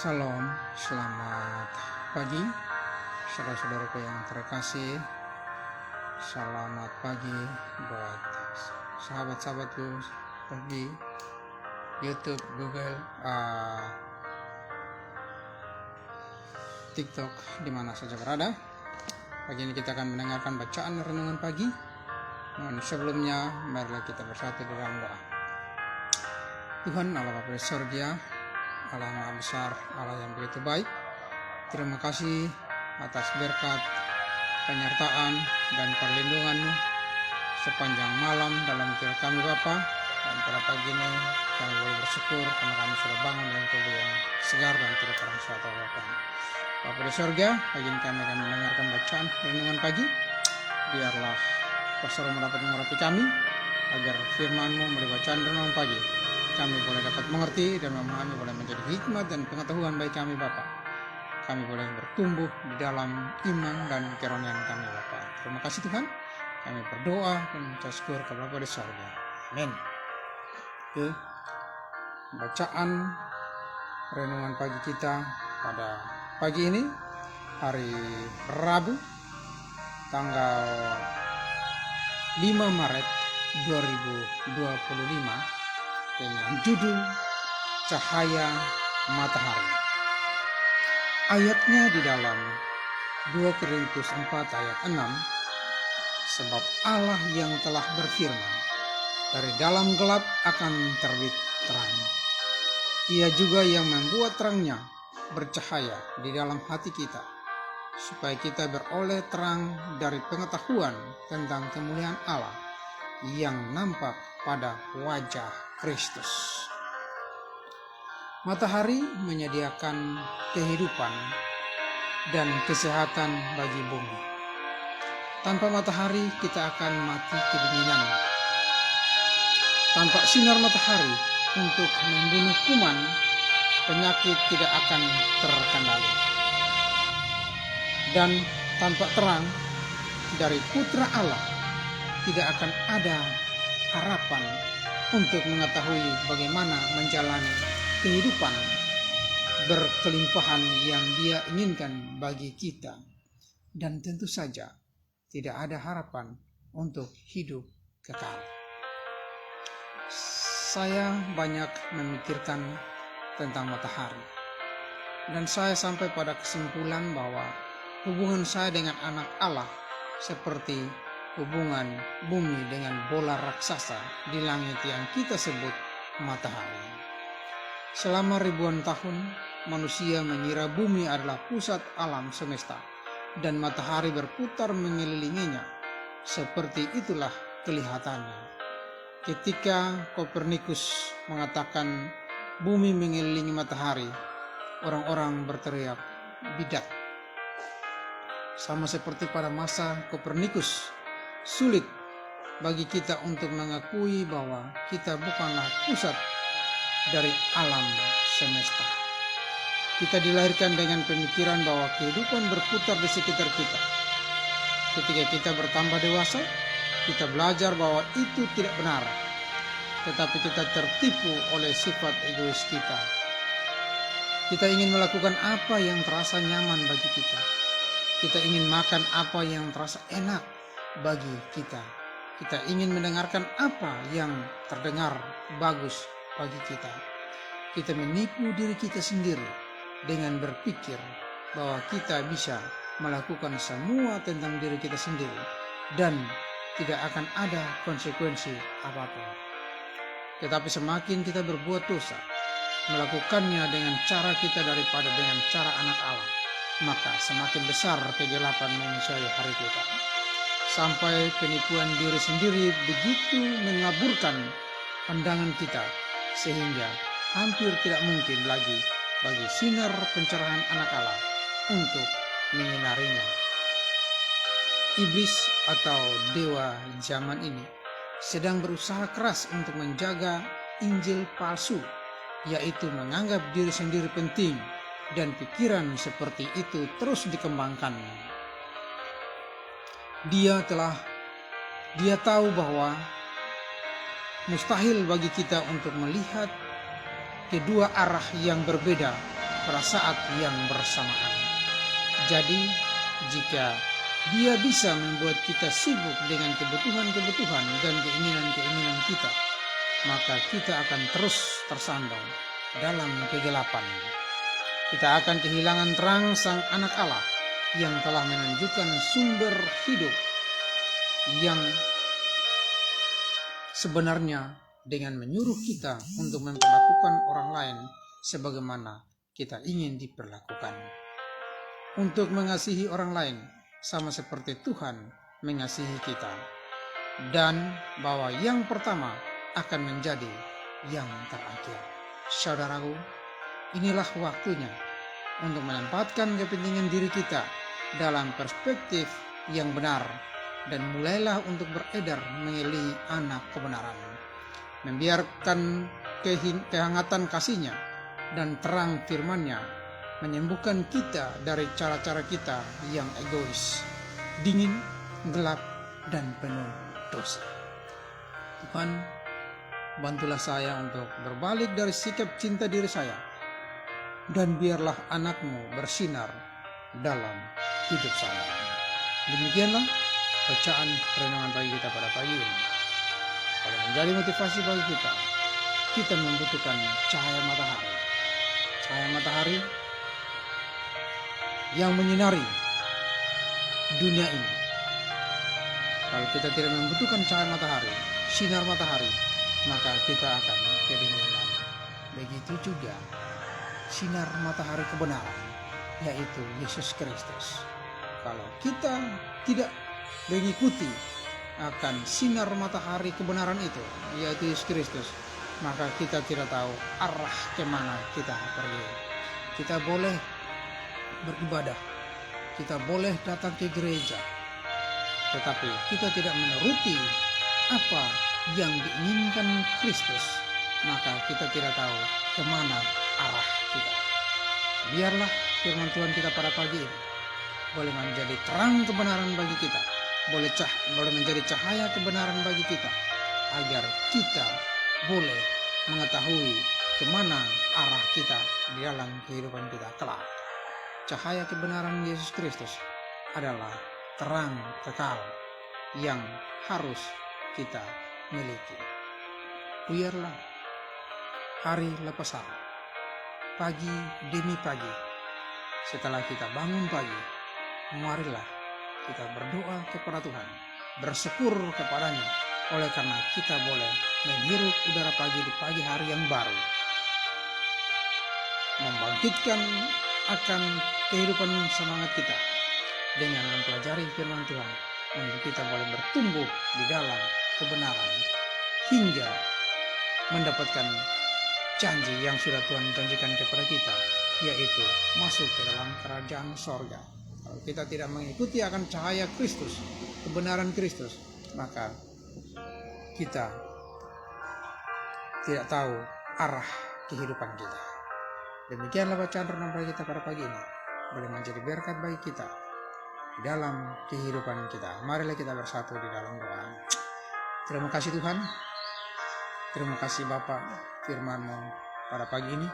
Salam, selamat pagi saudara-saudaraku yang terkasih. Selamat pagi buat sahabat-sahabatku di YouTube, Google, TikTok, dimana saja berada. Pagi ini kita akan mendengarkan bacaan renungan pagi. Namun sebelumnya, marilah kita bersatu dalam doa. Tuhan Allah Bapa di Surga, Allah yang Maha Besar, Allah yang begitu baik, terima kasih atas berkat, penyertaan, dan perlindungan-Mu sepanjang malam dalam hidup kami Bapa. Dan pada pagi ini kami boleh bersyukur karena kami sudah bangun dengan tubuh yang segar dan tidak terang suatu Bapa. Bapa di Surga, pagi ini kami akan mendengarkan bacaan renungan pagi. Biarlah Kuasa Roh dapat mengurapi kami, agar firman-Mu melalui bacaan renungan pagi kami boleh dapat mengerti dan memahami, boleh menjadi hikmat dan pengetahuan bagi kami Bapa. Kami boleh bertumbuh di dalam iman dan kerohanian kami Bapa. Terima kasih Tuhan. Kami berdoa dan mengucap syukur kepada Bapa di surga. Amin. Oke. Bacaan renungan pagi kita pada pagi ini, hari Rabu, tanggal 5 Maret 2025, dengan judul Cahaya Matahari. Ayatnya di dalam 2 Korintus 4 ayat 6. Sebab Allah yang telah berfirman, dari dalam gelap akan terbit terang. Ia juga yang membuat terangnya bercahaya di dalam hati kita, supaya kita beroleh terang dari pengetahuan tentang kemuliaan Allah yang nampak pada wajah Kristus. Matahari menyediakan kehidupan dan kesehatan bagi bumi. Tanpa matahari kita akan mati kedinginan. Tanpa sinar matahari untuk membunuh kuman, penyakit tidak akan terkendali. Dan tanpa terang dari Putra Allah, tidak akan ada harapan untuk mengetahui bagaimana menjalani kehidupan berkelimpahan yang Dia inginkan bagi kita. Dan tentu saja tidak ada harapan untuk hidup kekal. Saya banyak memikirkan tentang matahari, dan saya sampai pada kesimpulan bahwa hubungan saya dengan anak Allah seperti hubungan bumi dengan bola raksasa di langit yang kita sebut matahari. Selama ribuan tahun, manusia mengira bumi adalah pusat alam semesta dan matahari berputar mengelilinginya. Seperti itulah kelihatannya. Ketika Kopernikus mengatakan bumi mengelilingi matahari, orang-orang berteriak bidat. Sama seperti pada masa Kopernikus, sulit bagi kita untuk mengakui bahwa kita bukanlah pusat dari alam semesta. Kita dilahirkan dengan pemikiran bahwa kehidupan berputar di sekitar kita. Ketika kita bertambah dewasa, kita belajar bahwa itu tidak benar, tetapi kita tertipu oleh sifat egois kita. Kita ingin melakukan apa yang terasa nyaman bagi kita. Kita ingin makan apa yang terasa enak bagi kita. Kita ingin mendengarkan apa yang terdengar bagus bagi kita. Kita menipu diri kita sendiri dengan berpikir bahwa kita bisa melakukan semua tentang diri kita sendiri dan tidak akan ada konsekuensi apapun. Tetapi semakin kita berbuat dosa, melakukannya dengan cara kita daripada dengan cara anak Allah, maka semakin besar kegelapan menyusui hari kita. Sampai penipuan diri sendiri begitu mengaburkan pandangan kita, sehingga hampir tidak mungkin lagi bagi sinar pencerahan anak Allah untuk menyinarinya. Iblis atau dewa zaman ini sedang berusaha keras untuk menjaga Injil palsu, yaitu menganggap diri sendiri penting, dan pikiran seperti itu terus dikembangkan. Dia tahu bahwa mustahil bagi kita untuk melihat kedua arah yang berbeda pada saat yang bersamaan. Jadi, jika Dia bisa membuat kita sibuk dengan kebutuhan-kebutuhan dan keinginan-keinginan kita, maka kita akan terus tersandung dalam kegelapan. Kita akan kehilangan terang Sang Anak Allah yang telah menunjukkan sumber hidup yang sebenarnya dengan menyuruh kita untuk memperlakukan orang lain sebagaimana kita ingin diperlakukan. Untuk mengasihi orang lain sama seperti Tuhan mengasihi kita. Dan bahwa yang pertama akan menjadi yang terakhir. Saudaraku, inilah waktunya untuk menempatkan kepentingan diri kita dalam perspektif yang benar dan mulailah untuk beredar mengelilingi anak kebenaran. Membiarkan kehangatan kasih-Nya dan terang firman-Nya menyembuhkan kita dari cara-cara kita yang egois, dingin, gelap, dan penuh dosa. Tuhan, bantulah saya untuk berbalik dari sikap cinta diri saya, dan biarlah anak-Mu bersinar dalam hidup saya. Demikianlah bacaan renungan bagi kita pada pagi ini. Kalau menjadi motivasi bagi kita membutuhkan cahaya matahari. Cahaya matahari yang menyinari dunia ini. Kalau kita tidak membutuhkan cahaya matahari, sinar matahari, maka kita akan kedinginan. Begitu juga sinar matahari kebenaran, yaitu Yesus Kristus. Kalau kita tidak mengikuti akan sinar matahari kebenaran itu, yaitu Yesus Kristus, maka kita tidak tahu arah kemana kita pergi. Kita boleh beribadah, kita boleh datang ke gereja, tetapi kita tidak menuruti apa yang diinginkan Kristus, maka kita tidak tahu kemana arah kita. Biarlah firman Tuhan kita pada pagi ini boleh menjadi terang kebenaran bagi kita, boleh menjadi cahaya kebenaran bagi kita, agar kita boleh mengetahui kemana arah kita di dalam kehidupan kita kelak. Cahaya kebenaran Yesus Kristus adalah terang kekal yang harus kita miliki. Biarlah hari lepas hari, pagi demi pagi, setelah kita bangun pagi, marilah kita berdoa kepada Tuhan, bersyukur kepadanya, oleh karena kita boleh menghirup udara pagi di pagi hari yang baru, membangkitkan akan kehidupan semangat kita dengan mempelajari firman Tuhan, untuk kita boleh bertumbuh di dalam kebenaran hingga mendapatkan janji yang sudah Tuhan janjikan kepada kita, yaitu masuk ke dalam kerajaan sorga. Kalau kita tidak mengikuti akan cahaya Kristus, kebenaran Kristus, maka kita tidak tahu arah kehidupan kita. Demikianlah bacaan renungan bagi kita pada pagi ini, boleh menjadi berkat bagi kita di dalam kehidupan kita. Marilah kita bersatu di dalam doa. Terima kasih Tuhan, terima kasih Bapa, firman-Mu pada pagi ini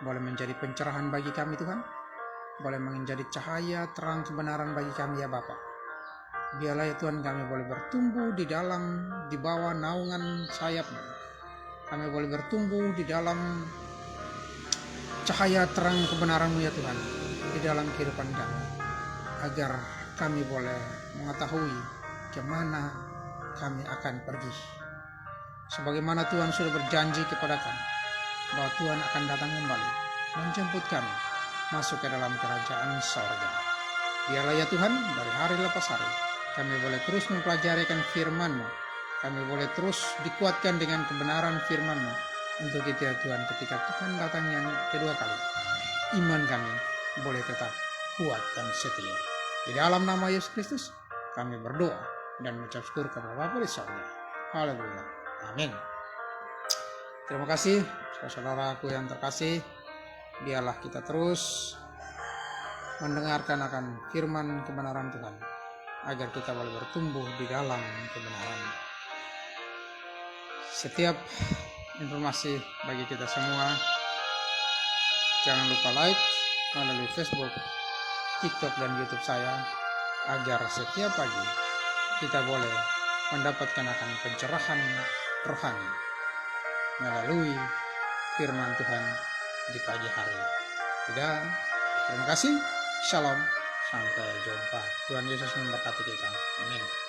boleh menjadi pencerahan bagi kami Tuhan, boleh menjadi cahaya terang kebenaran bagi kami ya Bapa. Biarlah ya Tuhan, kami boleh bertumbuh di bawah naungan sayap-Mu. Kami boleh bertumbuh di dalam cahaya terang kebenaran-Mu ya Tuhan, di dalam kehidupan kami, agar kami boleh mengetahui kemana kami akan pergi. Sebagaimana Tuhan sudah berjanji kepada kami, bahwa Tuhan akan datang kembali menjemput kami masuk ke dalam kerajaan sorga. Biarlah ya Tuhan, dari hari lepas hari, kami boleh terus mempelajari firman-Mu, kami boleh terus dikuatkan dengan kebenaran firman-Mu, untuk itu ya Tuhan, ketika Tuhan datang yang kedua kali, iman kami boleh tetap kuat dan setia. Di dalam nama Yesus Kristus kami berdoa dan mengucap syukur kepada Bapa di sorga. Haleluya. Amin. Terima kasih saudaraku yang terkasih. Biarlah kita terus mendengarkan akan firman kebenaran Tuhan, agar kita boleh bertumbuh di dalam kebenaran. Setiap informasi bagi kita semua Jangan lupa like melalui Facebook, TikTok, dan YouTube saya, agar setiap pagi kita boleh mendapatkan akan pencerahan rohani melalui firman Tuhan di pagi hari. Terima kasih. Shalom. Sampai jumpa. Tuhan Yesus memberkati kita. Amin.